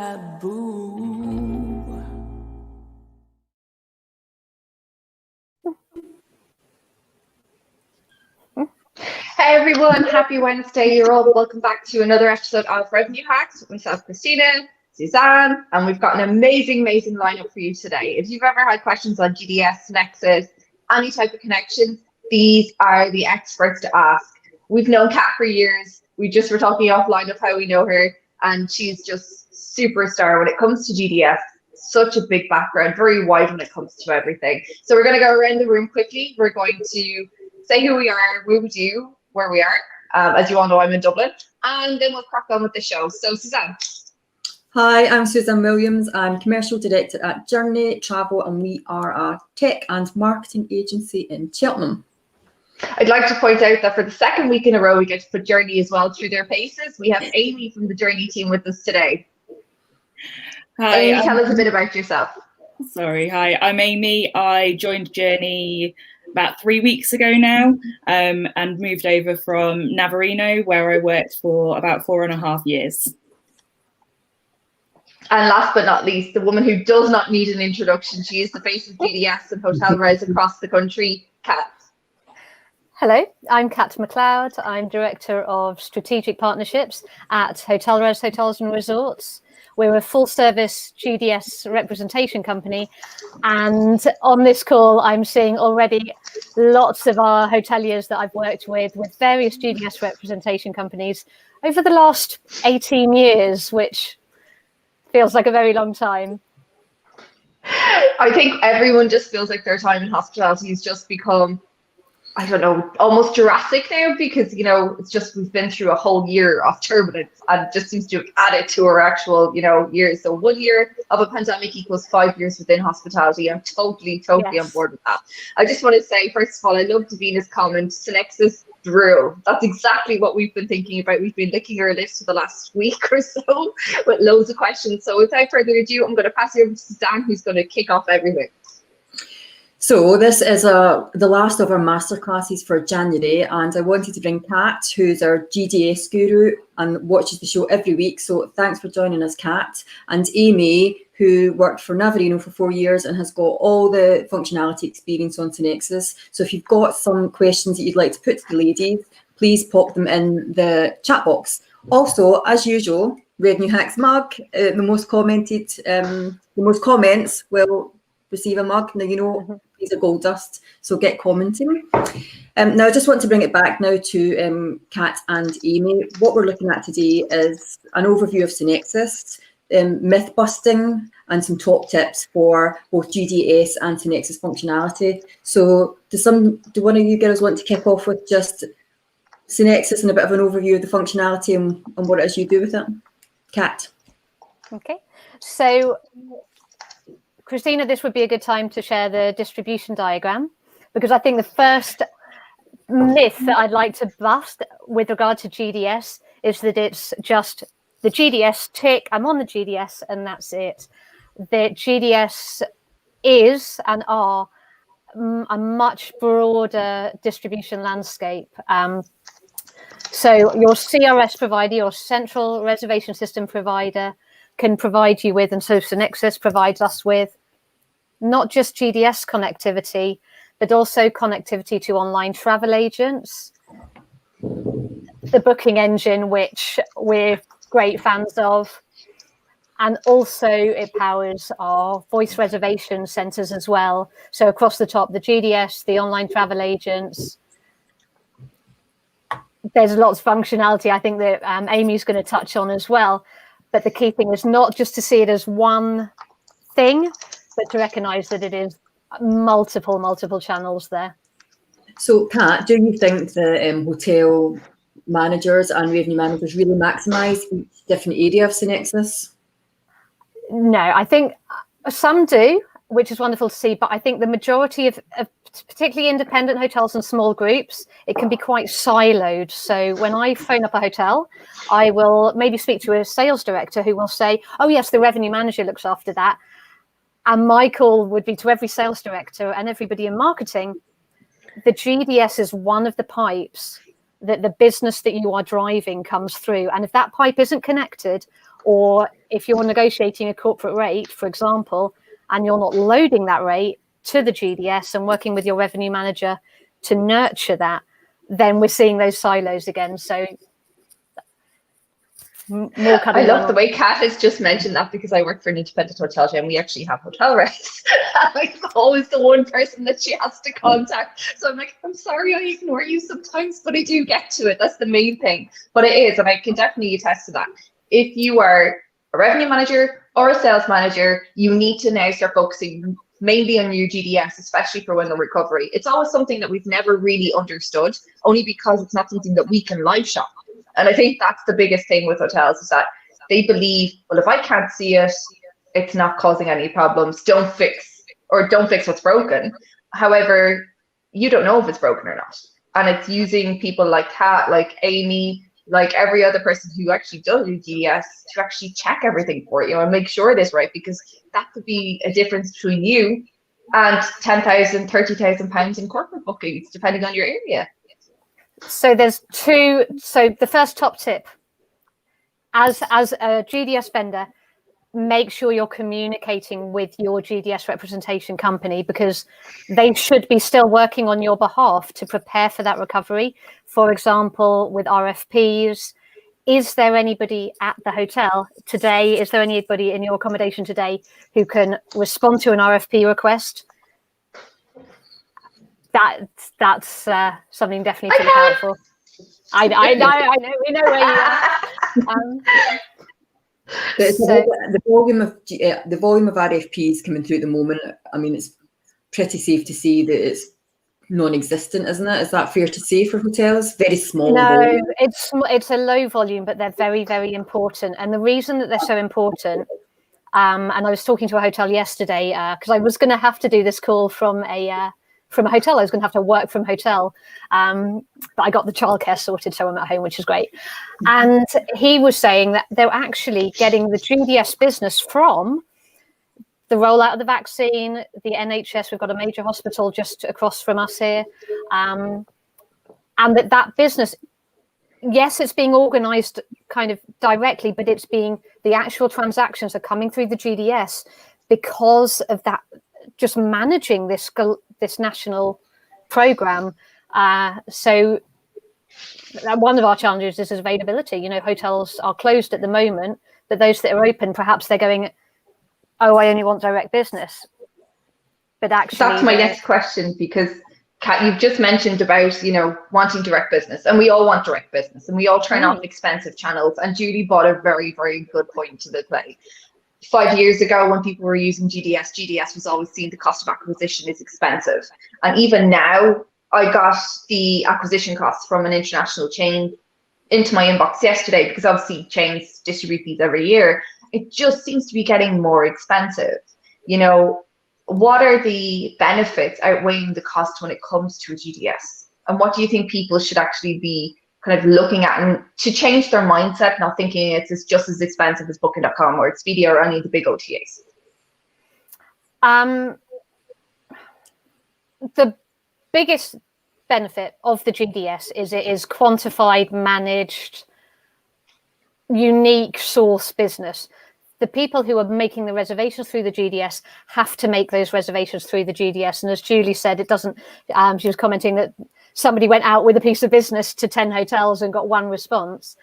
taboo. Hey everyone, happy Wednesday. You're all welcome back to another episode of Revenue Hacks with myself, Khristina, Susanne, and we've got an amazing lineup for you today. If you've ever had questions on GDS, Synxis, any type of connection, these are the experts to ask. We've known Catt for years. We just were talking offline of how we know her, and she's just superstar when it comes to GDS. Such a big background, very wide when it comes to everything. So we're going to go around the room quickly. We're going to say who we are, what we do, where we are. As you all know, I'm in Dublin, and then we'll crack on with the show. So Susanne. Hi, I'm Susanne Williams. I'm Commercial Director at Journey Travel, and we are a tech and marketing agency in Cheltenham. I'd like to point out that for the second week in a row, we get to put Journey as well through their paces. We have Amy from the Journey team with us today. Hi, Amy, tell us a bit about yourself. Hi, I'm Amy. I joined Journey about 3 weeks ago now, and moved over from Navarino, where I worked for about 4.5 years. And last but not least, the woman who does not need an introduction. She is the face of GDS and HotelREZ across the country, Catt. Hello, I'm Catt McLeod. I'm Director of Strategic Partnerships at HotelREZ Hotels and Resorts. We're a full-service GDS representation company, and on this call, I'm seeing already lots of our hoteliers that I've worked with various GDS representation companies over the last 18 years, which feels like a very long time. I think everyone just feels like their time in hospitality has just become, I don't know, almost Jurassic now, because, you know, it's just, we've been through a whole year of turbulence, and it just seems to have added to our actual, you know, years. So 1 year of a pandemic equals 5 years within hospitality. I'm totally Yes. on board with that. I just want to say, first of all, I love Davina's comment, Synxis drill. That's exactly what we've been thinking about. We've been licking our lips for the last week or so with loads of questions. So without further ado, I'm going to pass you over to Susanne, who's going to kick off everything. So this is the last of our masterclasses for January, and I wanted to bring Catt, who's our GDS guru and watches the show every week. So thanks for joining us, Catt. And Amy, who worked for Navarino for 4 years and has got all the functionality experience on Synxis. So if you've got some questions that you'd like to put to the ladies, please pop them in the chat box. Also, as usual, Revenue HACKS mug, the most comments will receive a mug. Now, you know, these are gold dust, so get commenting. Now, I just want to bring it back now to Catt and Amy. What we're looking at today is an overview of Synxis, myth busting, and some top tips for both GDS and Synxis functionality. So do one of you girls want to kick off with just Synxis and a bit of an overview of the functionality and what it is you do with it? Catt. Okay, so Khristina, this would be a good time to share the distribution diagram, because I think the first myth that I'd like to bust with regard to GDS is that it's just the GDS tick, I'm on the GDS and that's it. The GDS is and are a much broader distribution landscape. So your CRS provider, your central reservation system provider, can provide you with, and so Synxis provides us with, not just GDS connectivity, but also connectivity to online travel agents, the booking engine, which we're great fans of, and also it powers our voice reservation centers as well. So across the top, the GDS, the online travel agents. There's lots of functionality I think that Amy's going to touch on as well. But the key thing is not just to see it as one thing, but to recognise that it is multiple channels there. So, Catt, do you think the hotel managers and revenue managers really maximise each different area of Synxis? No, I think some do, which is wonderful to see. But I think the majority of particularly independent hotels and small groups, it can be quite siloed. So when I phone up a hotel, I will maybe speak to a sales director who will say, oh, yes, the revenue manager looks after that. And my call would be to every sales director and everybody in marketing. The GDS is one of the pipes that the business that you are driving comes through. And if that pipe isn't connected, Or if you're negotiating a corporate rate, for example, and you're not loading that rate to the GDS and working with your revenue manager to nurture that, then we're seeing those silos again. So more I love the way Catt has just mentioned that, because I work for an independent hotel chain and we actually have HotelREZ. I'm always the one person that she has to contact. So I'm like, I'm sorry I ignore you sometimes, but I do get to it. That's the main thing. But it is, and I can definitely attest to that. If you are a revenue manager or a sales manager, you need to now start focusing mainly on your GDS, especially for when the recovery. It's always something that we've never really understood, only because it's not something that we can live shop. And I think that's the biggest thing with hotels, is that they believe, well, if I can't see it, it's not causing any problems. Don't fix what's broken. However, you don't know if it's broken or not. And it's using people like Catt, like Amy, like every other person who actually does do GDS to actually check everything for you and make sure it is right, because that could be a difference between you and £10,000, £30,000 in corporate bookings, depending on your area. So there's two. So the first top tip, as a GDS vendor, make sure you're communicating with your GDS representation company, because they should be still working on your behalf to prepare for that recovery. For example, with RFPs, is there anybody at the hotel today? Is there anybody in your accommodation today who can respond to an RFP request? That's something definitely to look out for. I know, we know where you are. The volume of RFPs coming through at the moment, I mean, it's pretty safe to say that it's non-existent, isn't it? Is that fair to say for hotels? Very small. No, volume. it's a low volume, but they're very, very important. And the reason that they're so important, and I was talking to a hotel yesterday, because I was going to have to do this call from a hotel. I was going to have to work from hotel, but I got the childcare sorted, so I'm at home, which is great. And he was saying that they're actually getting the GDS business from the rollout of the vaccine, the NHS. We've got a major hospital just across from us here, and that business, yes, it's being organised kind of directly, but it's being, the actual transactions are coming through the GDS because of that, just managing this national program. So one of our challenges is availability. You know, hotels are closed at the moment, but those that are open, perhaps they're going, oh, I only want direct business. But actually, that's my next question, because Catt, you've just mentioned about, you know, wanting direct business, and we all want direct business, and we all turn off expensive channels. And Julie brought a very, very good point to the play. 5 years ago, when people were using GDS was always seen, the cost of acquisition is expensive. And even now, I got the acquisition costs from an international chain into my inbox yesterday, because obviously chains distribute these every year. It just seems to be getting more expensive. You know, what are the benefits outweighing the cost when it comes to a GDS? And what do you think people should actually be kind of looking at, and to change their mindset, not thinking it's just as expensive as Booking.com or Expedia or any of the big OTAs? The biggest benefit of the GDS is it is quantified, managed, unique source business. The people who are making the reservations through the GDS have to make those reservations through the GDS. And as Julie said, it doesn't, she was commenting that somebody went out with a piece of business to 10 hotels and got one response.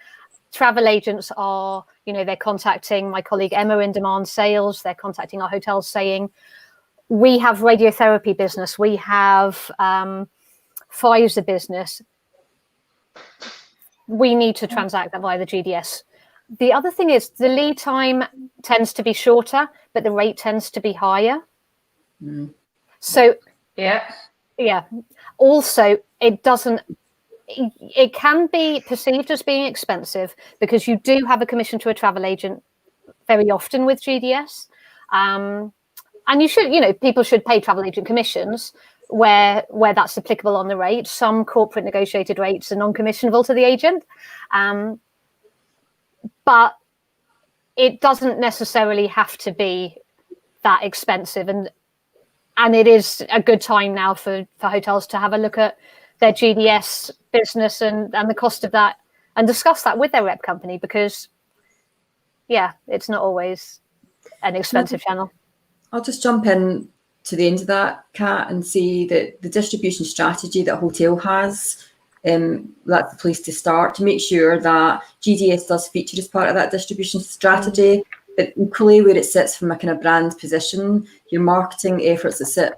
Travel agents are, you know, they're contacting my colleague Emma in demand sales. They're contacting our hotels saying, we have radiotherapy business. We have Pfizer business. We need to transact that via the GDS. The other thing is the lead time tends to be shorter, but the rate tends to be higher. So yeah. Also, it can be perceived as being expensive because you do have a commission to a travel agent very often with GDS. And you should, you know, people should pay travel agent commissions where that's applicable on the rate. Some corporate negotiated rates are non-commissionable to the agent. But it doesn't necessarily have to be that expensive. And it is a good time now for hotels to have a look at their GDS business and the cost of that, and discuss that with their rep company, because it's not always an expensive channel. I'll just jump in to the end of that, Catt, and say that the distribution strategy that a hotel has, that's the place to start, to make sure that GDS does feature as part of that distribution strategy, but equally where it sits from a kind of brand position, your marketing efforts that sit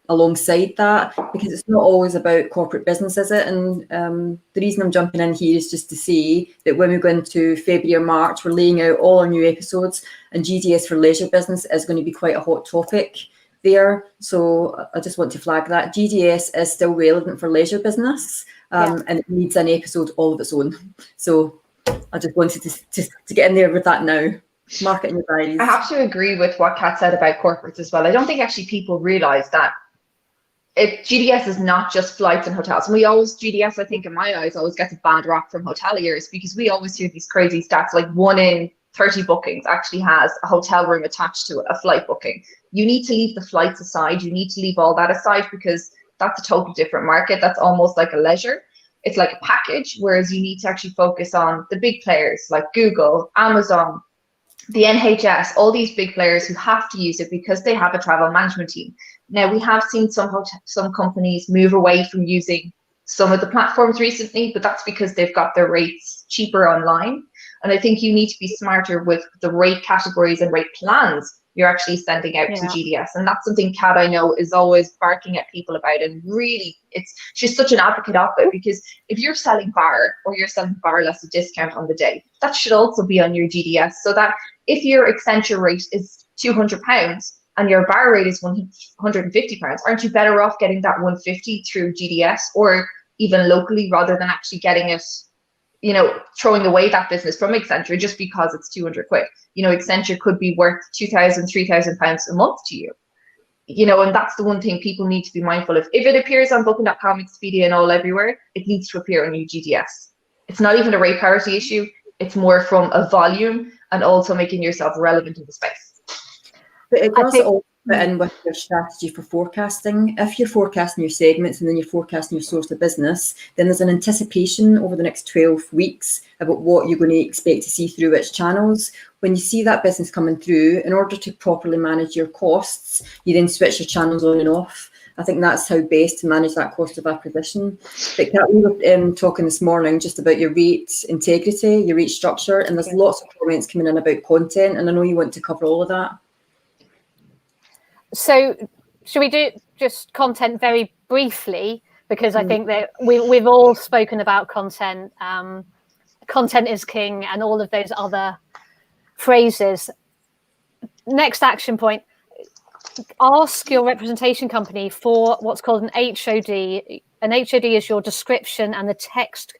alongside that, because it's not always about corporate business, is it? And the reason I'm jumping in here is just to say that when we go into February or March, we're laying out all our new episodes, and GDS for leisure business is going to be quite a hot topic there. So I just want to flag that GDS is still relevant for leisure business, and it needs an episode all of its own. So I just wanted to get in there with that now. Mark it in your diaries. I have to agree with what Catt said about corporates as well. I don't think actually people realise that GDS is not just flights and hotels. And GDS, I think in my eyes, always gets a bad rap from hoteliers, because we always hear these crazy stats, like 1 in 30 bookings actually has a hotel room attached to it, a flight booking. You need to leave the flights aside. You need to leave all that aside, because that's a totally different market. That's almost like a leisure. It's like a package, whereas you need to actually focus on the big players like Google, Amazon, the NHS, all these big players who have to use it because they have a travel management team. Now, we have seen some companies move away from using some of the platforms recently, but that's because they've got their rates cheaper online. And I think you need to be smarter with the rate categories and rate plans you're actually sending out to GDS. And that's something Catt, I know, is always barking at people about. And really, she's such an advocate of it, because if you're selling bar, or you're selling bar less a discount on the day, that should also be on your GDS, so that if your Accenture rate is £200 and your bar rate is £150, aren't you better off getting that 150 through GDS, or even locally, rather than actually getting it, throwing away that business from Accenture just because it's 200 quid? Accenture could be worth £2,000, £3,000 a month to you. And that's the one thing people need to be mindful of. If it appears on Booking.com, Expedia, and all everywhere, it needs to appear on your GDS. It's not even a rate parity issue. It's more from a volume and also making yourself relevant in the space. But it does all fit in with your strategy for forecasting. If you're forecasting your segments and then you're forecasting your source of business, then there's an anticipation over the next 12 weeks about what you're going to expect to see through which channels. When you see that business coming through, in order to properly manage your costs, you then switch your channels on and off. I think that's how best to manage that cost of acquisition. But Catt, we were talking this morning just about your rate integrity, your rate structure, and there's lots of comments coming in about content, and I know you want to cover all of that. So should we do just content very briefly? Because I think that we've all spoken about content. Content is king, and all of those other phrases. Next action point. Ask your representation company for what's called an HOD. An HOD is your description and the text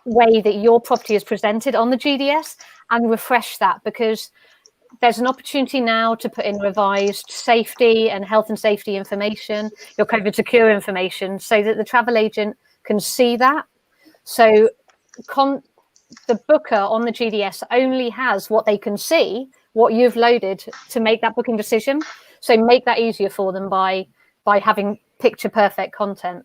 way that your property is presented on the GDS, and refresh that, because there's an opportunity now to put in revised safety and health and safety information, your COVID secure information, so that the travel agent can see that. So the booker on the GDS only has what they can see, what you've loaded to make that booking decision. So make that easier for them by having picture perfect content.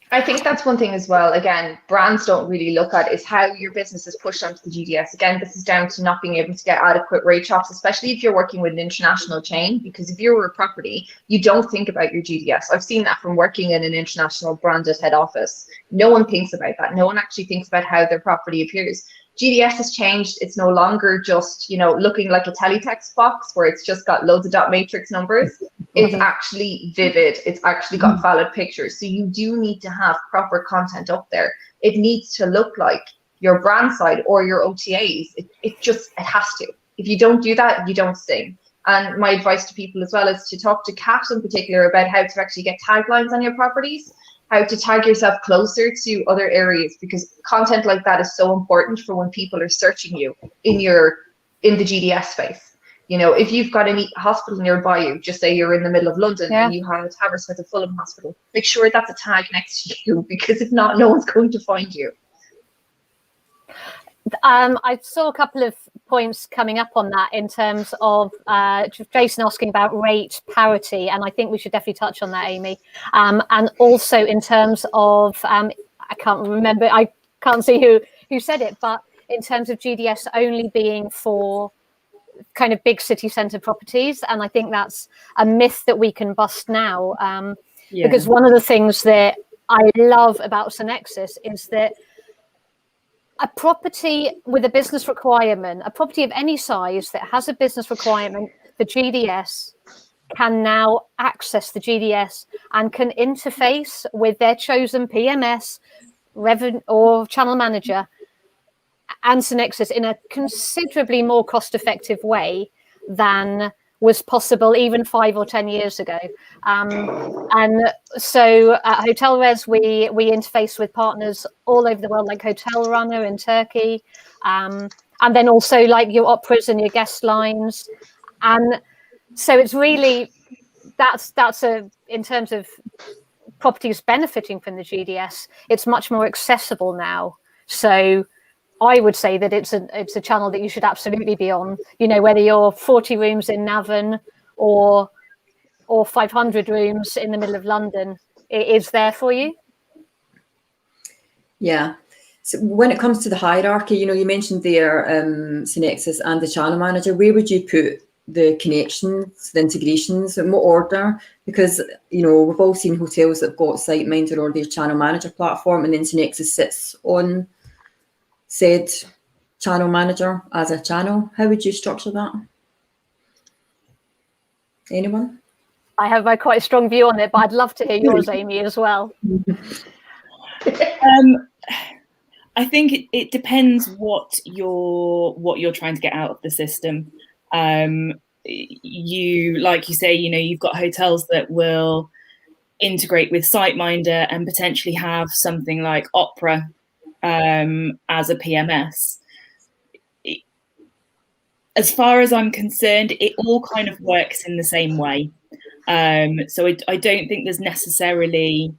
I think that's one thing as well. Again, brands don't really look at is how your business is pushed onto the GDS. Again, this is down to not being able to get adequate rate shops, especially if you're working with an international chain, because if you're a property, you don't think about your GDS. I've seen that from working in an international branded head office. No one thinks about that. No one actually thinks about how their property appears. GDS has changed. It's no longer just, looking like a teletext box where it's just got loads of dot matrix numbers. It's actually vivid. It's actually got valid pictures. So you do need to have proper content up there. It needs to look like your brand side or your OTAs. It has to. If you don't do that, you don't sing. And my advice to people as well is to talk to Catt in particular about how to actually get taglines on your properties, how to tag yourself closer to other areas, because content like that is so important for when people are searching you in the GDS space. If you've got any hospital nearby you, just say you're in the middle of London and you have Hammersmith and Fulham Hospital, make sure that's a tag next to you, because if not, no one's going to find you. I saw a couple of points coming up on that in terms of Jason asking about rate parity, and I think we should definitely touch on that, Amy. And also in terms of I can't remember, I can't see who said it, but in terms of GDS only being for kind of big city centre properties, and I think that's a myth that we can bust now, because one of the things that I love about Synxis is that a property with a business requirement, a property of any size that has a business requirement for GDS, can now access the GDS and can interface with their chosen PMS, Revenue or channel manager and Synxis in a considerably more cost-effective way than was possible even 5 or 10 years ago. And so at HotelREZ, we interface with partners all over the world, like Hotel Runner in Turkey, and then also like your operas and your guest lines. And so it's really, that's in terms of properties benefiting from the GDS, it's much more accessible now. So I would say that it's a channel that you should absolutely be on, you know, whether you're 40 rooms in Navan or 500 rooms in the middle of London, it is there for you. Yeah. So when it comes to the hierarchy, you know, you mentioned there Synxis and the channel manager. Where would you put the connections, the integrations, in what order? Because, you know, we've all seen hotels that have got SiteMinder or their channel manager platform, and then Synxis sits on said channel manager as a channel. How would you structure that? Anyone? I have quite a strong view on it, but I'd love to hear yours, Amy, as well. I think it depends what you're trying to get out of the system. You, like you say, you know, you've got hotels that will integrate with SiteMinder and potentially have something like Opera as a PMS. As far as I'm concerned, it all kind of works in the same way. So I don't think there's necessarily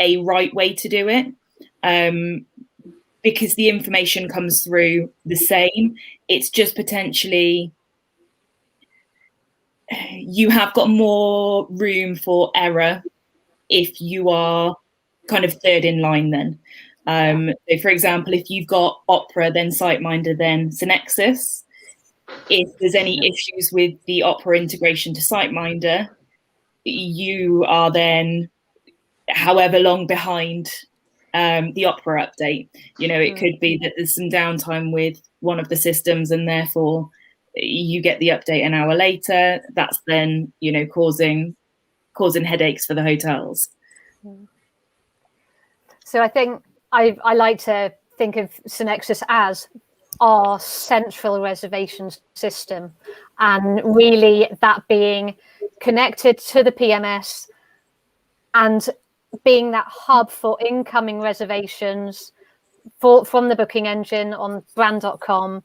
a right way to do it, because the information comes through the same. It's just potentially you have got more room for error if you are kind of third in line then. So for example, if you've got Opera, then SiteMinder, then Synxis, if there's any issues with the Opera integration to SiteMinder, you are then however long behind the Opera update. You know, it could be that there's some downtime with one of the systems and therefore you get the update an hour later. That's then, you know, causing headaches for the hotels. So I think I like to think of Synxis as our central reservations system, and really that being connected to the PMS and being that hub for incoming reservations from the booking engine on brand.com,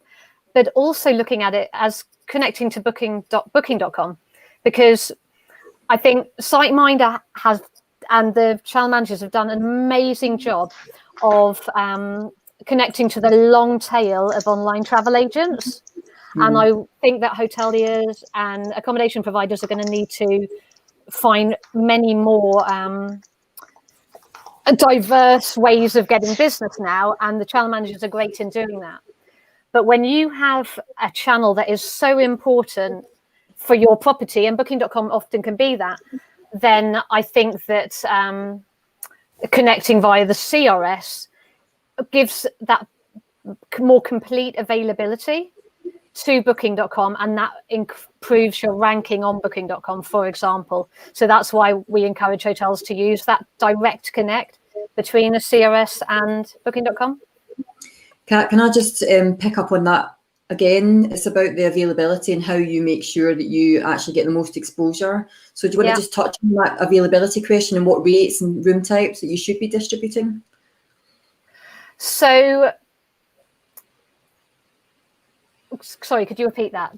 but also looking at it as connecting to booking.com, because I think SiteMinder has, and the channel managers have done an amazing job of connecting to the long tail of online travel agents. And I think that hoteliers and accommodation providers are going to need to find many more diverse ways of getting business now, and the channel managers are great in doing that. But when you have a channel that is so important for your property, and booking.com often can be that, then I think that connecting via the CRS gives that more complete availability to booking.com, and that improves your ranking on booking.com, for example. So that's why we encourage hotels to use that direct connect between a CRS and booking.com. Catt, can I just pick up on that again? It's about the availability and how you make sure that you actually get the most exposure. So do you want to just touch on that availability question and what rates and room types that you should be distributing? So, sorry, could you repeat that?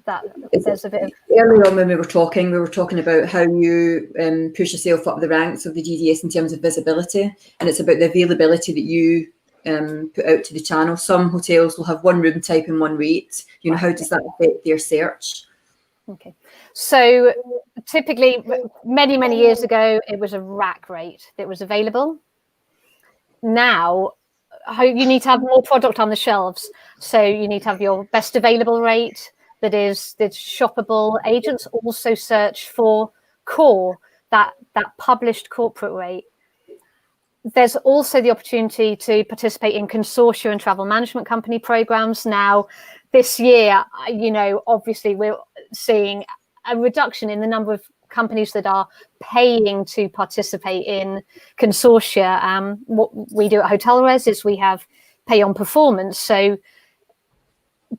There's a bit of... Earlier on when we were talking about how you push yourself up the ranks of the GDS in terms of visibility, and it's about the availability that you put out to the channel. Some hotels will have one room type and one rate. You know, how does that affect their search? Okay, so typically many years ago it was a rack rate that was available. now you need to have more product on the shelves. So you need to have your best available rate that's shoppable. Agents also search for core, that published corporate rate. There's also the opportunity to participate in consortia and travel management company programs. Now, this year, obviously we're seeing a reduction in the number of companies that are paying to participate in consortia. What we do at HotelREZ is we have pay on performance. So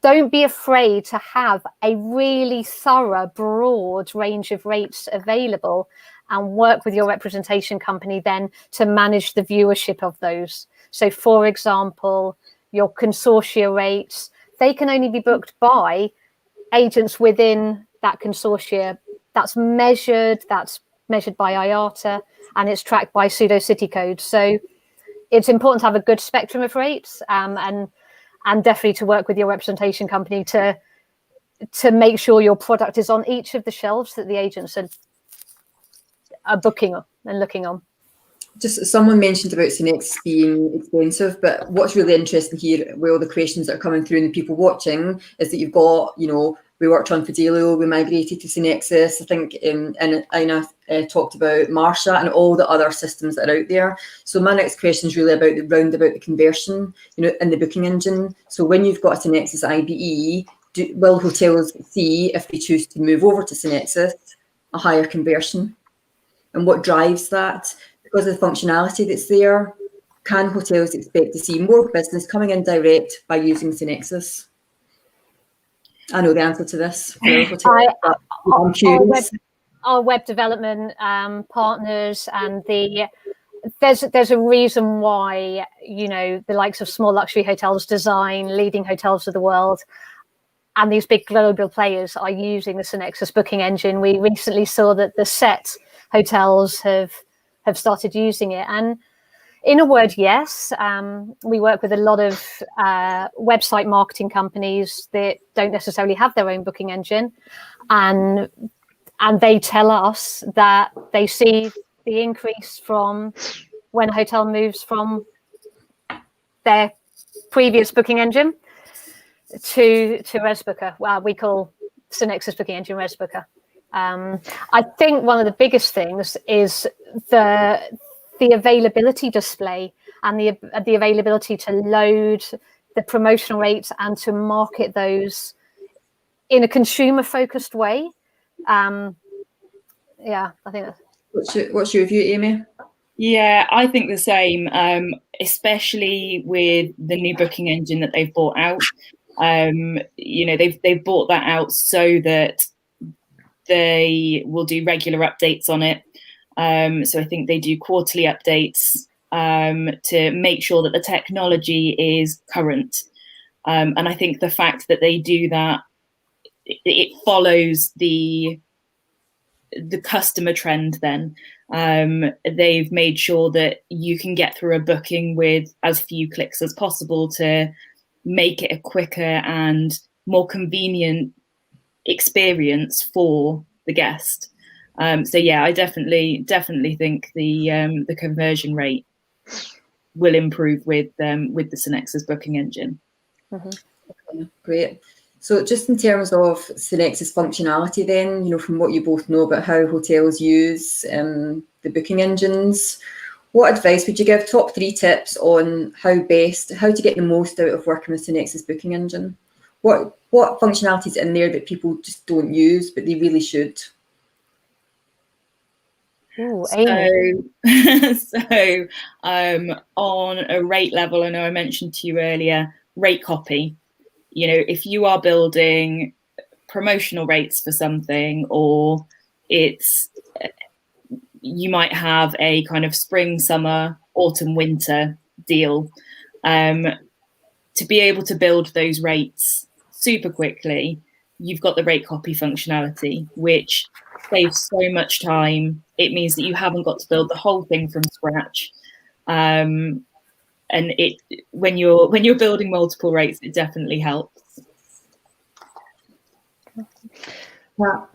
don't be afraid to have a really thorough, broad range of rates available, and work with your representation company then to manage the viewership of those. So, for example, your consortia rates, they can only be booked by agents within that consortia. That's measured by IATA, and it's tracked by pseudo city codes. So it's important to have a good spectrum of rates, and definitely to work with your representation company to make sure your product is on each of the shelves that the agents are booking and looking on. Just someone mentioned about Synxis being expensive, but what's really interesting here with all the questions that are coming through and the people watching is that you've got, we worked on Fidelio, we migrated to Synxis. I think and Ina talked about Marsha and all the other systems that are out there. So my next question is really about the conversion, in the booking engine. So when you've got a Synxis IBE, will hotels see, if they choose to move over to Synxis, a higher conversion? And what drives that? Because of the functionality that's there, can hotels expect to see more business coming in direct by using Synxis? I know the answer to this. I'm curious. Our web development partners, and there's a reason why the likes of small luxury hotels, design, leading hotels of the world, and these big global players are using the Synxis booking engine. We recently saw that the Set hotels have started using it, and in a word, yes. We work with a lot of website marketing companies that don't necessarily have their own booking engine, and they tell us that they see the increase from when a hotel moves from their previous booking engine to REZBooker. Well, we call Synxis booking engine REZBooker. I think one of the biggest things is the availability display and the availability to load the promotional rates and to market those in a consumer focused way. I think that's... What's your view, Amy? Yeah, I think the same, especially with the new booking engine that they've brought out. They've brought that out so that they will do regular updates on it. So I think they do quarterly updates to make sure that the technology is current. And I think the fact that they do that, it follows the customer trend then. They've made sure that you can get through a booking with as few clicks as possible to make it a quicker and more convenient experience for the guest. So yeah, I definitely think the conversion rate will improve with the Synxis booking engine. Mm-hmm. Great. So just in terms of Synxis functionality then, from what you both know about how hotels use the booking engines, what advice would you give? Top 3 tips on how to get the most out of working with Synxis booking engine? What functionality is in there that people just don't use, but they really should? Ooh, so on a rate level, I know I mentioned to you earlier, rate copy. If you are building promotional rates for something, or you might have a kind of spring, summer, autumn, winter deal, to be able to build those rates super quickly, you've got the rate copy functionality, which saves so much time. It means that you haven't got to build the whole thing from scratch. And when you're building multiple rates, it definitely helps. Yeah.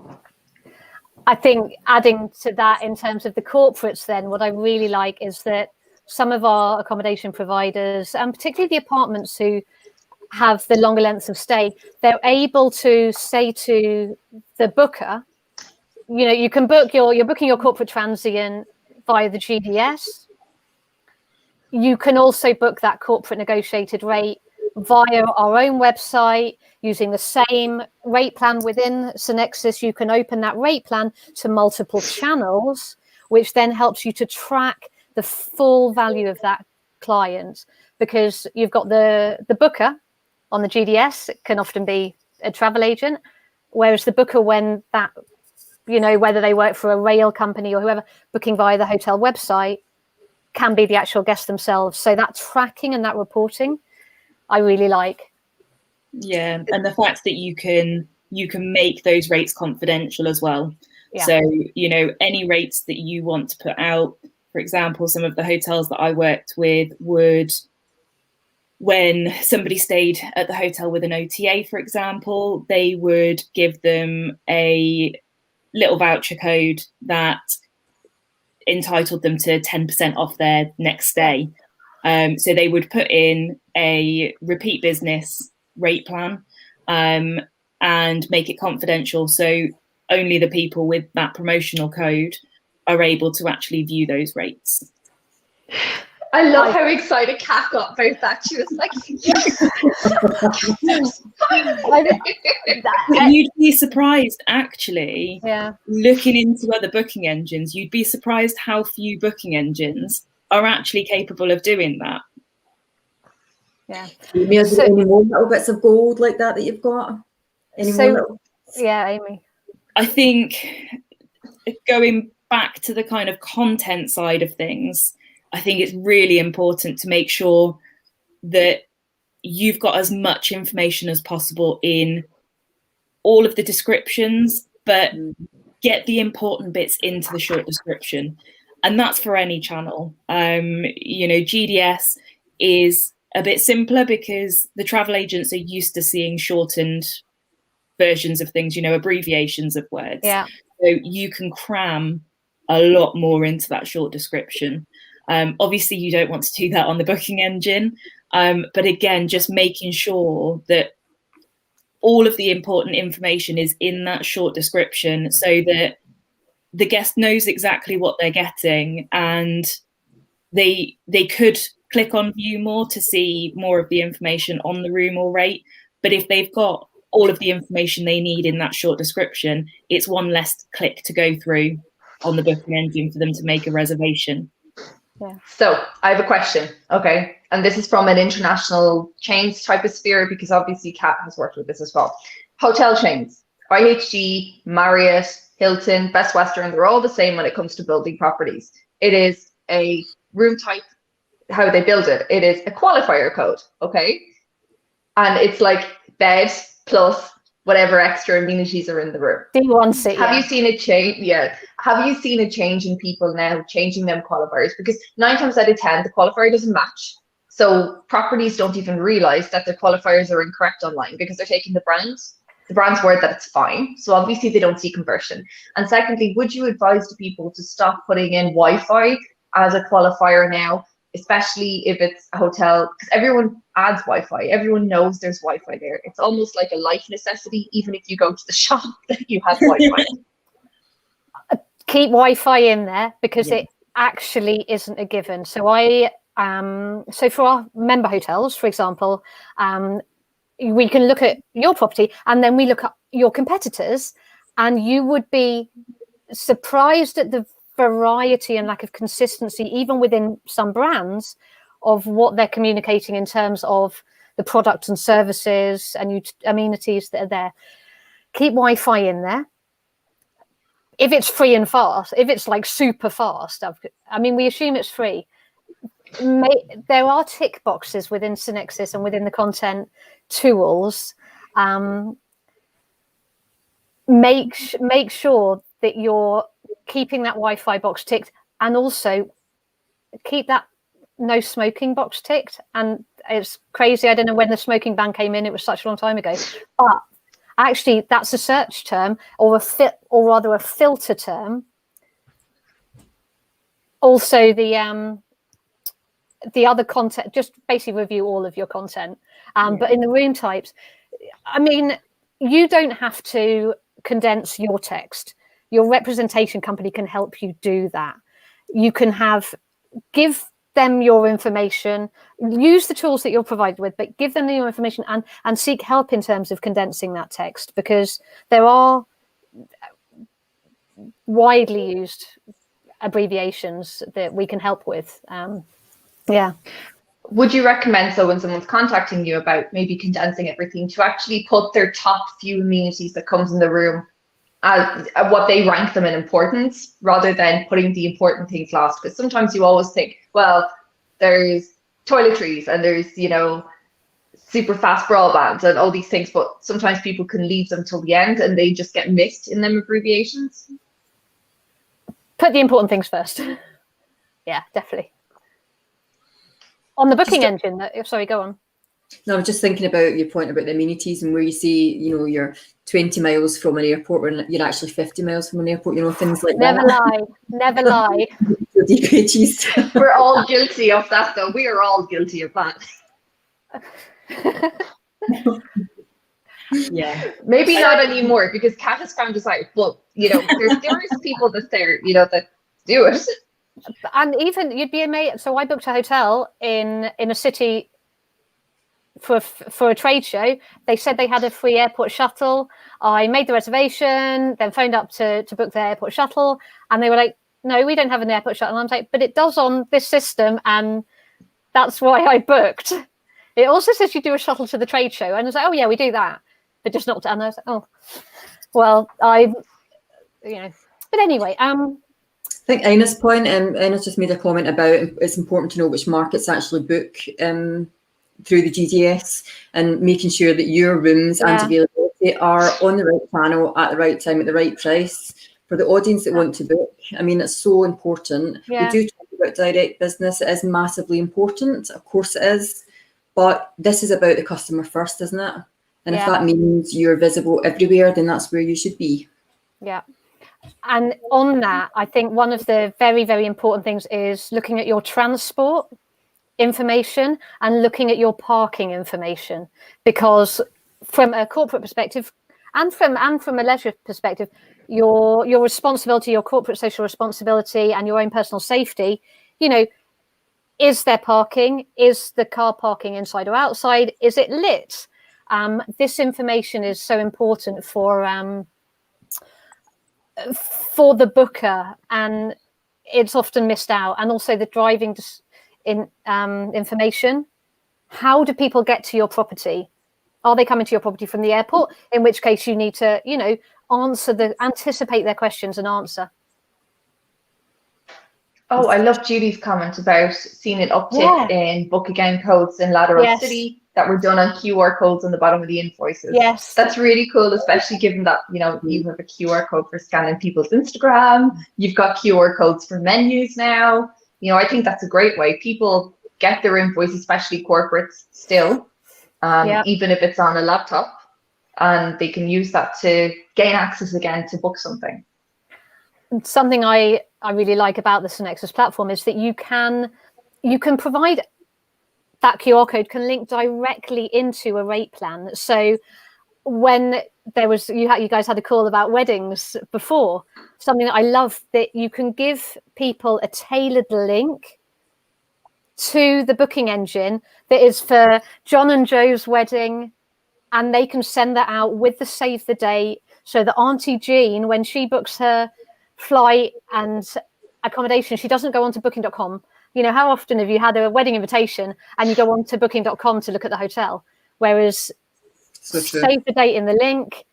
I think adding to that in terms of the corporates, then what I really like is that some of our accommodation providers, and particularly the apartments who have the longer lengths of stay, they're able to say to the booker, you know, you can book you're booking your corporate transient via the GDS. You can also book that corporate negotiated rate via our own website using the same rate plan within Synxis. You can open that rate plan to multiple channels, which then helps you to track the full value of that client, because you've got the booker on the GDS. It can often be a travel agent, whereas the booker, when that, you know, whether they work for a rail company or whoever, booking via the hotel website, can be the actual guest themselves. So that tracking and that reporting, I really like. Yeah, and the fact that you can make those rates confidential as well. Yeah. So, you know, any rates that you want to put out, for example, some of the hotels that I worked with would, when somebody stayed at the hotel with an OTA, for example, they would give them a little voucher code that entitled them to 10% off their next stay. So they would put in a repeat business rate plan and make it confidential. So only the people with that promotional code are able to actually view those rates. I love how excited Catt got about that. She was like, yes. You'd be surprised, actually, Yeah. looking into other booking engines, you'd be surprised how few booking engines are actually capable of doing that. Yeah. Amy, is there any more little bits of gold like that you've got? Any more little... Yeah, Amy. I think going back to the kind of content side of things, I think it's really important to make sure that you've got as much information as possible in all of the descriptions, but get the important bits into the short description. And that's for any channel. You know, GDS is a bit simpler because the travel agents are used to seeing shortened versions of things, you know, abbreviations of words. Yeah. So you can cram a lot more into that short description. Obviously, you don't want to do that on the booking engine. But again, just making sure that all of the important information is in that short description so that the guest knows exactly what they're getting, and they could click on view more to see more of the information on the room or rate. But if they've got all of the information they need in that short description, it's one less click to go through on the booking engine for them to make a reservation. Yeah. So I have a question, okay? And this is from an international chains type of sphere, because obviously Catt has worked with this as well. Hotel chains, IHG, Marriott, Hilton, Best Western, they're all the same when it comes to building properties. It is a room type, how they build it. It is a qualifier code, okay? And it's like bed plus whatever extra amenities are in the room. D1C. Have you seen a change? Yeah. Have you seen a change in people now changing them qualifiers? Because 9 times out of 10, the qualifier doesn't match. So properties don't even realize that their qualifiers are incorrect online because they're taking the brand's word that it's fine. So obviously they don't see conversion. And secondly, would you advise to people to stop putting in Wi-Fi as a qualifier now, especially if it's a hotel? Because everyone adds Wi-Fi. Everyone knows there's Wi-Fi there. It's almost like a life necessity, even if you go to the shop, that you have Wi-Fi. Keep Wi-Fi in there, because it actually isn't a given. So so for our member hotels, for example, we can look at your property and then we look at your competitors, and you would be surprised at the variety and lack of consistency, even within some brands, of what they're communicating in terms of the products and services and amenities that are there. Keep Wi-Fi in there. If it's free and fast, if it's like super fast, I mean, we assume it's free. There are tick boxes within Synxis and within the content tools. Make sure that you're keeping that Wi-Fi box ticked, and also keep that no smoking box ticked. And it's crazy, I don't know when the smoking ban came in, it was such a long time ago, but actually that's a search term, or rather a filter term. Also the the other content, just basically review all of your content. But in the room types, I mean, you don't have to condense your text. Your representation company can help you do that. You can give them your information, use the tools that you're provided with, but give them your information and seek help in terms of condensing that text, because there are widely used abbreviations that we can help with. Would you recommend, so when someone's contacting you about maybe condensing everything, to actually put their top few amenities that comes in the room as what they rank them in importance, rather than putting the important things last? Because sometimes you always think, well, there's toiletries and there's, you know, super fast broadband and all these things, but sometimes people can leave them till the end and they just get missed in them abbreviations. Put the important things first. Yeah, definitely. On the booking engine, sorry, go on. No, I'm just thinking about your point about the amenities, and where you say, you know, you're 20 miles from an airport when you're actually 50 miles from an airport, you know, things like Never that. Never lie. We're all guilty of that, though. We are all guilty of that. Yeah. Maybe not anymore, because Catt has found us out, but, you know, there is people that there, you know, that do it. And even you'd be amazed. So I booked a hotel in a city for a trade show. They said they had a free airport shuttle. I made the reservation, then phoned up to book the airport shuttle, and they were like, no, we don't have an airport shuttle. And I was like, but it does on this system, and that's why I booked. It also says you do a shuttle to the trade show. And I was like, oh yeah, we do that, but just not to. And I was like, oh, well, but anyway, I think Ina's point, Ina's just made a comment about it's important to know which markets actually book through the GDS, and making sure that your rooms and availability are on the right channel at the right time at the right price for the audience that want to book. I mean, it's so important. Yeah. We do talk about direct business. It is massively important. Of course it is. But this is about the customer first, isn't it? And if that means you're visible everywhere, then that's where you should be. Yeah. And on that, I think one of the very, very important things is looking at your transport information and looking at your parking information, because from a corporate perspective and from a leisure perspective, your responsibility, your corporate social responsibility and your own personal safety, you know, is there parking? Is the car parking inside or outside? Is it lit? This information is so important for the booker, and it's often missed out. And also the driving information. How do people get to your property? Are they coming to your property from the airport? In which case you need to, you know, anticipate their questions and answer. Oh, I love Judy's comment about seeing an uptick in book again codes in Lateral City that were done on QR codes on the bottom of the invoices. Yes. That's really cool, especially given that, you know, you have a QR code for scanning people's Instagram. You've got QR codes for menus now. You know, I think that's a great way. People get their invoice, especially corporates still, even if it's on a laptop, and they can use that to gain access again to book something. Something I really like about the Synxis platform is that you can provide that QR code can link directly into a rate plan. So when there was, you guys had a call about weddings before, something that I love, that you can give people a tailored link to the booking engine that is for John and Joe's wedding, and they can send that out with the save the date, so that Auntie Jean, when she books her flight and accommodation, she doesn't go onto booking.com. You know, how often have you had a wedding invitation and you go on to booking.com to look at the hotel? Whereas save the date in the link,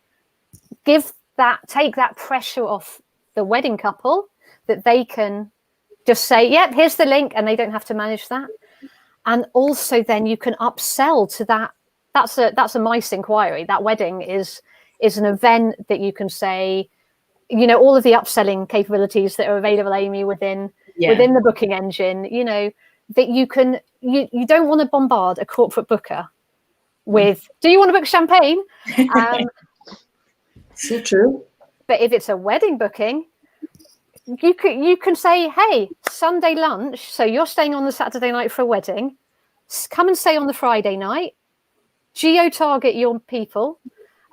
take that pressure off the wedding couple, that they can just say, yep, here's the link, and they don't have to manage that. And also then you can upsell to that. That's a MICE inquiry. That wedding is an event that you can say, you know, all of the upselling capabilities that are available, Amy, within the booking engine, you know, that you don't want to bombard a corporate booker with, do you want to book champagne? So true. But if it's a wedding booking, you can say, hey, Sunday lunch. So you're staying on the Saturday night for a wedding. Come and stay on the Friday night. Geo-target your people.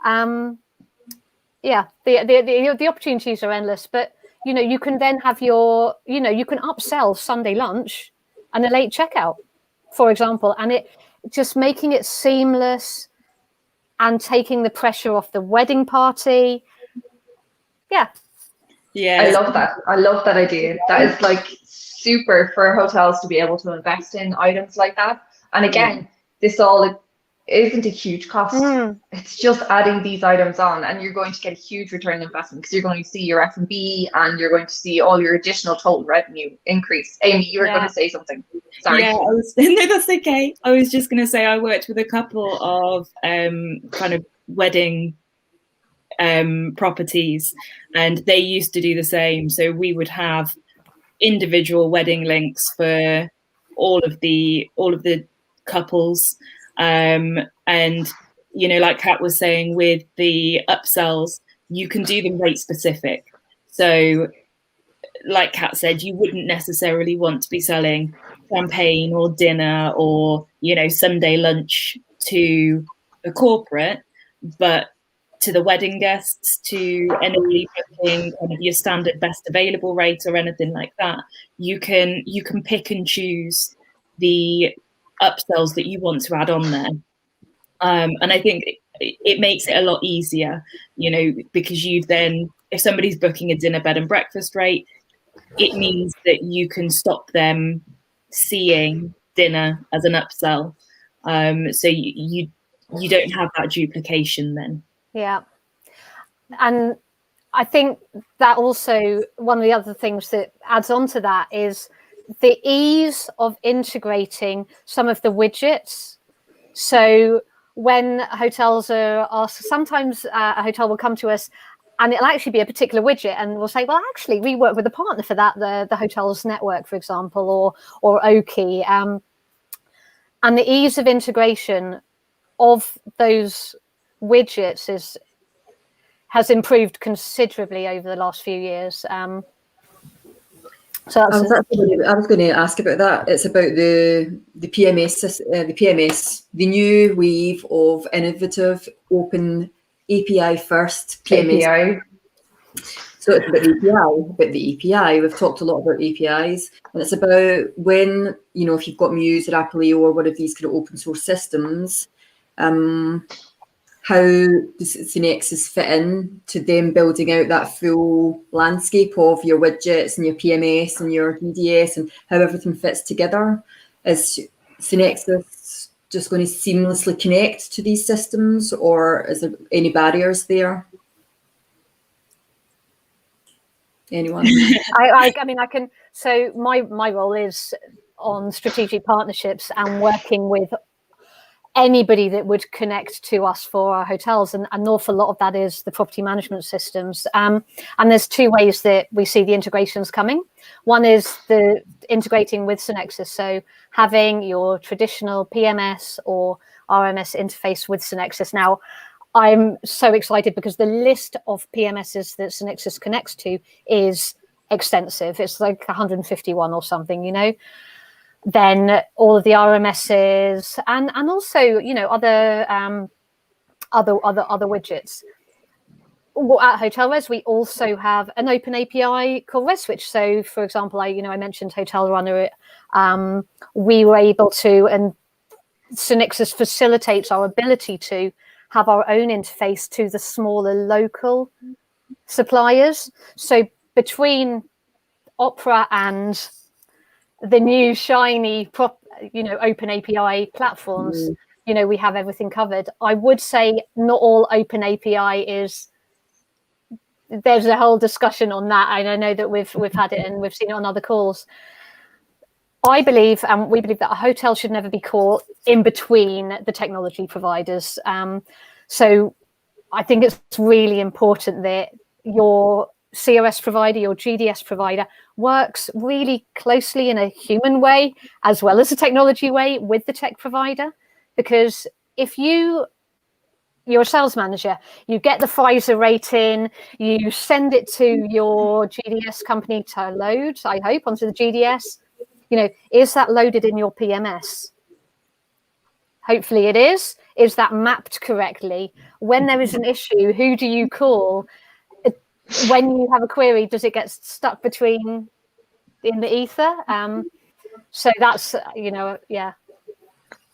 Yeah, the opportunities are endless. But you can then have you can upsell Sunday lunch and a late checkout, for example, and it just making it seamless and taking the pressure off the wedding party. Yeah. Yeah, I love that. I love that idea. That is like super for hotels to be able to invest in items like that. And again, this all isn't a huge cost. It's just adding these items on, and you're going to get a huge return on investment because you're going to see your F&B and you're going to see all your additional total revenue increase. Amy, you were going to say something. Sorry. Yeah, no, that's okay. I was just going to say I worked with a couple of kind of wedding properties, and they used to do the same. So we would have individual wedding links for all of the couples, and like Catt was saying, with the upsells, you can do them rate specific. So like Catt said, you wouldn't necessarily want to be selling champagne or dinner or Sunday lunch to the corporate, but to the wedding guests, to any booking kind of your standard best available rate or anything like that, you can pick and choose the upsells that you want to add on there. And I think it makes it a lot easier, because you then, if somebody's booking a dinner bed and breakfast rate, it means that you can stop them seeing dinner as an upsell. So you don't have that duplication then. Yeah. And I think that also one of the other things that adds on to that is the ease of integrating some of the widgets. So when hotels are asked, sometimes a hotel will come to us and it'll actually be a particular widget, and we'll say, well, actually, we work with a partner for that, the hotel's network, for example, or Oki. And the ease of integration of those widgets has improved considerably over the last few years. So I was going to ask about that. It's about the PMS, the new wave of innovative open API first PMS. API. So it's about the API. We've talked a lot about APIs, and it's about when, if you've got Muse or Apple or one of these kind of open source systems, how does Synxis fit in to them building out that full landscape of your widgets and your PMS and your DDS and how everything fits together? Is Synxis just going to seamlessly connect to these systems, or is there any barriers there? Anyone? I mean, I can. So my role is on strategic partnerships and working with anybody that would connect to us for our hotels, and an awful lot of that is the property management systems. And there's two ways that we see the integrations coming. One is the integrating with Synxis, so having your traditional PMS or RMS interface with Synxis. Now, I'm so excited because the list of PMSs that Synxis connects to is extensive. It's like 151 or something, Then all of the RMSs and also other widgets. At HotelREZ, we also have an open API called REZ Switch. So, for example, I mentioned Hotel Runner. We were able to, and Synxis facilitates our ability to have our own interface to the smaller local suppliers. So between Opera and the new shiny open API platforms, we have everything covered. I would say not all open API is. There's a whole discussion on that, and I know that we've had it and we've seen it on other calls. I believe, and we believe, that a hotel should never be caught in between the technology providers. So I think it's really important that your CRS provider, your GDS provider, works really closely in a human way as well as a technology way with the tech provider. Because if you you're a sales manager, you get the Pfizer rating, you send it to your GDS company to load, I hope, onto the GDS. You know, is that loaded in your PMS? Hopefully it is. Is that mapped correctly? When there is an issue, who do you call? When you have a query, does it get stuck between in the ether? So that's, you know, yeah.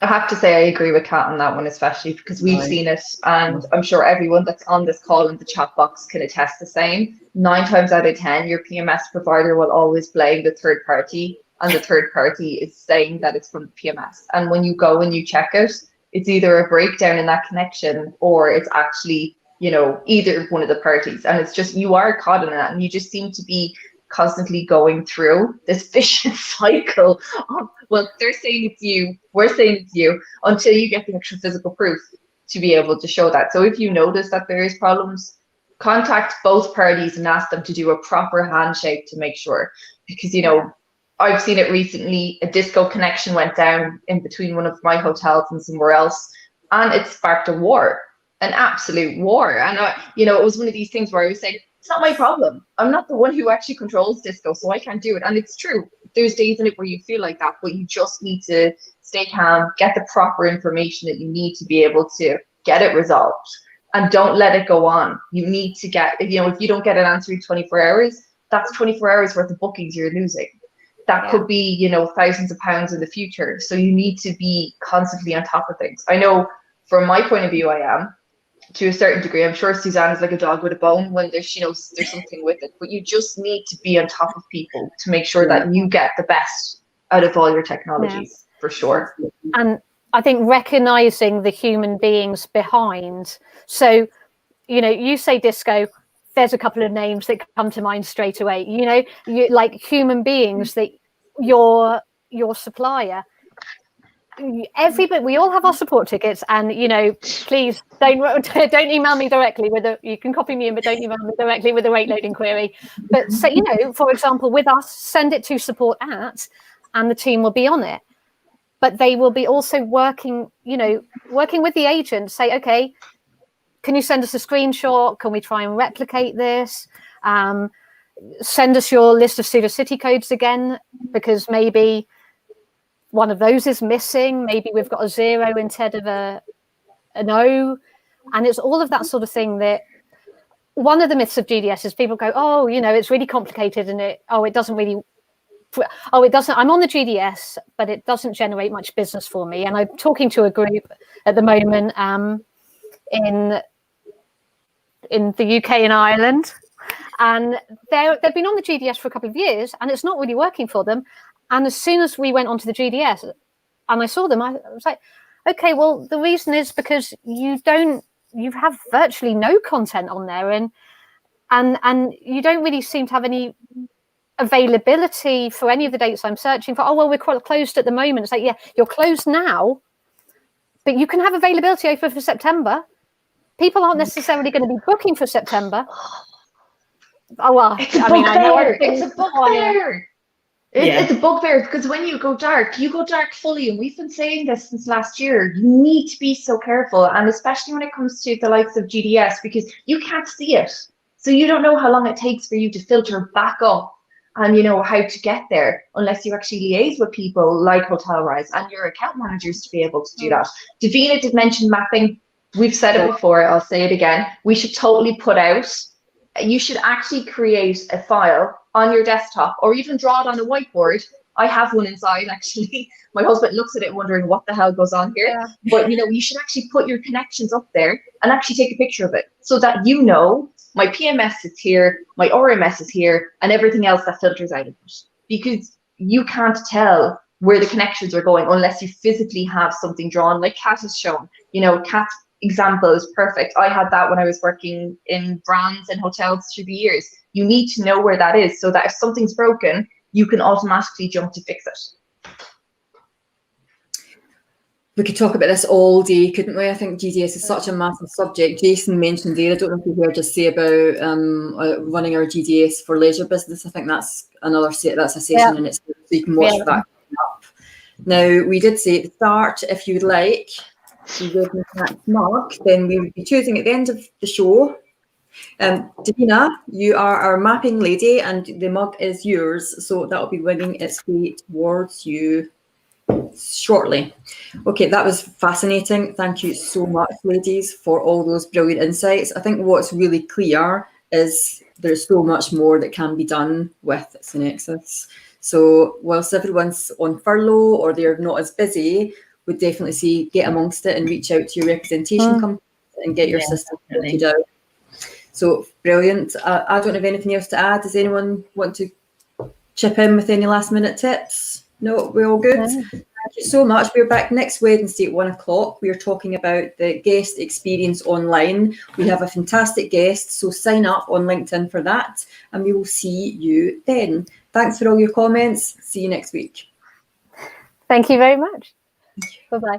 I have to say I agree with Catt on that one, especially because we've seen it, and I'm sure everyone that's on this call in the chat box can attest the same. 9 times out of 10, your PMS provider will always blame the third party, and the third party is saying that it's from the PMS. And when you go and you check it, it's either a breakdown in that connection or it's actually, you know, either one of the parties. And it's just, you are caught in that, and you just seem to be constantly going through this vicious cycle of, well, they're saying it's you, we're saying it's you, until you get the actual physical proof to be able to show that. So if you notice that there is problems, contact both parties and ask them to do a proper handshake to make sure. Because, you know, I've seen it recently, a disco connection went down in between one of my hotels and somewhere else, and it sparked a war, an absolute war. And, you know, it was one of these things where I was saying, it's not my problem. I'm not the one who actually controls disco, so I can't do it. And it's true. There's days in it where you feel like that, but you just need to stay calm, get the proper information that you need to be able to get it resolved, and don't let it go on. You need to get, you know, if you don't get an answer in 24 hours, that's 24 hours worth of bookings you're losing. That could be, you know, thousands of pounds in the future. So you need to be constantly on top of things. I know from my point of view, I am, to a certain degree. I'm sure Susanne is like a dog with a bone when there's, you know, there's something with it, but you just need to be on top of people to make sure that you get the best out of all your technologies, for sure. And I think recognizing the human beings behind. So, you know, you say disco, there's a couple of names that come to mind straight away. You know, you like human beings that your supplier. Everybody, we all have our support tickets, and you know, please don't email me directly with a. You can copy me in, but don't email me directly with a rate loading query. But so, you know, for example, with us, send it to support at, and the team will be on it. But they will be also working, you know, working with the agent. Say, okay, can you send us a screenshot? Can we try and replicate this? Send us your list of pseudo-city codes again, because maybe one of those is missing. Maybe we've got a 0 instead of an O. And it's all of that sort of thing that one of the myths of GDS is people go, oh, you know, it's really complicated and it doesn't really, I'm on the GDS, but it doesn't generate much business for me. And I'm talking to a group at the moment in the UK and Ireland. And they've been on the GDS for a couple of years and it's not really working for them. And as soon as we went onto the GDS and I saw them, I was like, okay, well, the reason is because you have virtually no content on there and you don't really seem to have any availability for any of the dates I'm searching for. Oh, well, we're quite closed at the moment. It's like, yeah, you're closed now, but you can have availability over for September. People aren't necessarily going to be booking for September. Oh, well, it's a bugbear. It's a bugbear because when you go dark fully, and we've been saying this since last year. You need to be so careful, and especially when it comes to the likes of GDS, because you can't see it, so you don't know how long it takes for you to filter back up, and you know how to get there unless you actually liaise with people like HotelREZ and your account managers to be able to do that. Davina did mention mapping. We've said it before. I'll say it again. We should totally put out. You should actually create a file on your desktop or even draw it on a whiteboard. I have one inside, actually. My husband looks at it wondering what the hell goes on here. Yeah. But, you know, you should actually put your connections up there and actually take a picture of it so that you know my PMS is here, my RMS is here, and everything else that filters out of it. Because you can't tell where the connections are going unless you physically have something drawn, like Catt has shown. You know, Catt's example is perfect. I had that when I was working in brands and hotels through the years. You need to know where that is so that if something's broken, you can automatically jump to fix it. We could talk about this all day, couldn't we? I think GDS is such a massive subject. Jason mentioned there, I don't know if you heard us say about running our GDS for leisure business. I think that's another that's a session in itself, so you can watch that up. Now, we did say at the start, if you would like the Revenue HACKS mug, then we would be choosing at the end of the show. Davina, you are our mapping lady and the mug is yours, so that'll be winning its way towards you shortly. Okay, that was fascinating. Thank you so much, ladies, for all those brilliant insights. I think what's really clear is there's so much more that can be done with Synxis. So whilst everyone's on furlough or they're not as busy, we'd definitely see get amongst it and reach out to your representation companies and get your system sorted out. So brilliant. I don't have anything else to add. Does anyone want to chip in with any last minute tips? No, we're all good. Thank you so much. We're back next Wednesday at 1 o'clock. We're talking about the guest experience online. We have a fantastic guest, so sign up on LinkedIn for that, and we will see you then. Thanks for all your comments. See you next week. Thank you very much. Bye-bye.